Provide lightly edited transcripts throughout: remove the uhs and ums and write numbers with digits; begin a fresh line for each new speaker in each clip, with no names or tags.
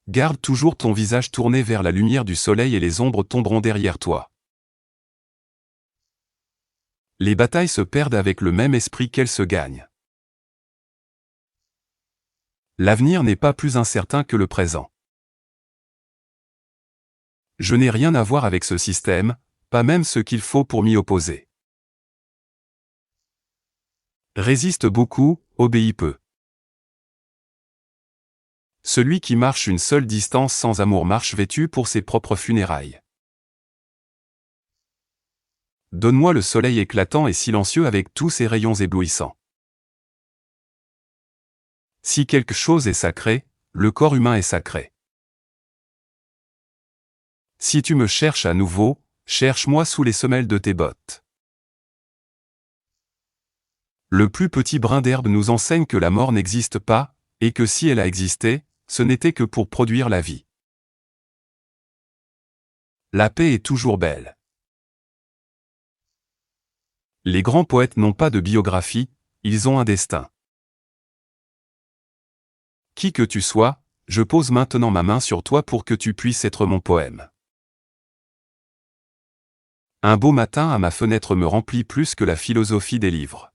Garde toujours ton visage tourné vers la lumière du soleil et les ombres tomberont derrière toi. Les batailles se perdent avec le même esprit qu'elles se gagnent. L'avenir n'est pas plus incertain que le présent. Je n'ai rien à voir avec ce système, pas même ce qu'il faut pour m'y opposer. Résiste beaucoup, obéit peu. Celui qui marche une seule distance sans amour marche vêtu pour ses propres funérailles. Donne-moi le soleil éclatant et silencieux avec tous ses rayons éblouissants. Si quelque chose est sacré, le corps humain est sacré. Si tu me cherches à nouveau, cherche-moi sous les semelles de tes bottes. Le plus petit brin d'herbe nous enseigne que la mort n'existe pas, et que si elle a existé, ce n'était que pour produire la vie. La paix est toujours belle. Les grands poètes n'ont pas de biographie, ils ont un destin. Qui que tu sois, je pose maintenant ma main sur toi pour que tu puisses être mon poème. Un beau matin à ma fenêtre me remplit plus que la philosophie des livres.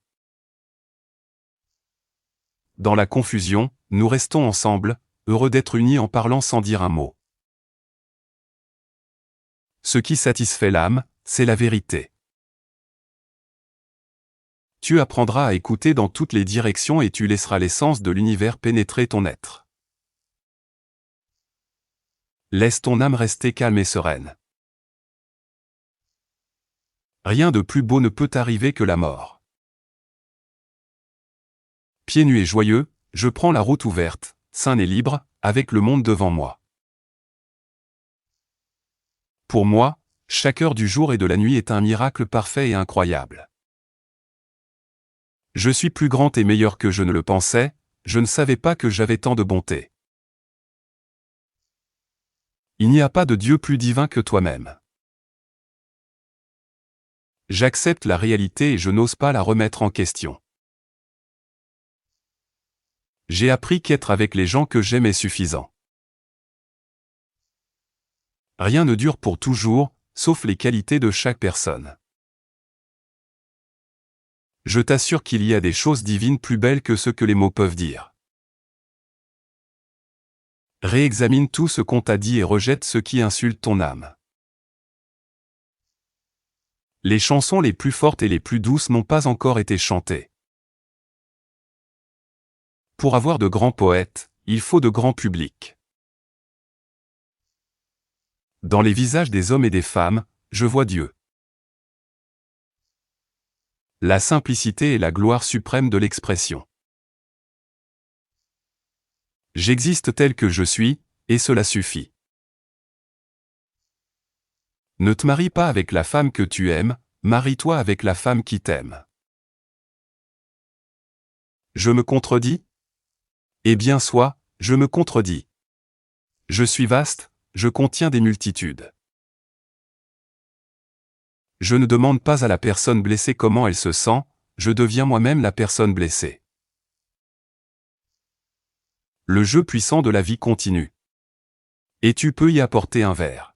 Dans la confusion, nous restons ensemble, heureux d'être unis en parlant sans dire un mot. Ce qui satisfait l'âme, c'est la vérité. Tu apprendras à écouter dans toutes les directions et tu laisseras l'essence de l'univers pénétrer ton être. Laisse ton âme rester calme et sereine. Rien de plus beau ne peut arriver que la mort. Pieds nus et joyeux, je prends la route ouverte, sain et libre, avec le monde devant moi. Pour moi, chaque heure du jour et de la nuit est un miracle parfait et incroyable. Je suis plus grand et meilleur que je ne le pensais, je ne savais pas que j'avais tant de bonté. Il n'y a pas de Dieu plus divin que toi-même. J'accepte la réalité et je n'ose pas la remettre en question. J'ai appris qu'être avec les gens que j'aime est suffisant. Rien ne dure pour toujours, sauf les qualités de chaque personne. Je t'assure qu'il y a des choses divines plus belles que ce que les mots peuvent dire. Réexamine tout ce qu'on t'a dit et rejette ce qui insulte ton âme. Les chansons les plus fortes et les plus douces n'ont pas encore été chantées. Pour avoir de grands poètes, il faut de grands publics. Dans les visages des hommes et des femmes, je vois Dieu. La simplicité est la gloire suprême de l'expression. J'existe tel que je suis, et cela suffit. Ne te marie pas avec la femme que tu aimes, marie-toi avec la femme qui t'aime. Je me contredis ? Eh bien soit, je me contredis. Je suis vaste, je contiens des multitudes. Je ne demande pas à la personne blessée comment elle se sent, je deviens moi-même la personne blessée. Le jeu puissant de la vie continue. Et tu peux y apporter un verre.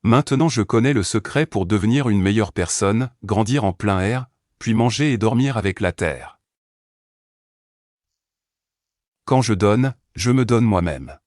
Maintenant je connais le secret pour devenir une meilleure personne, grandir en plein air, puis manger et dormir avec la terre. Quand je donne, je me donne moi-même.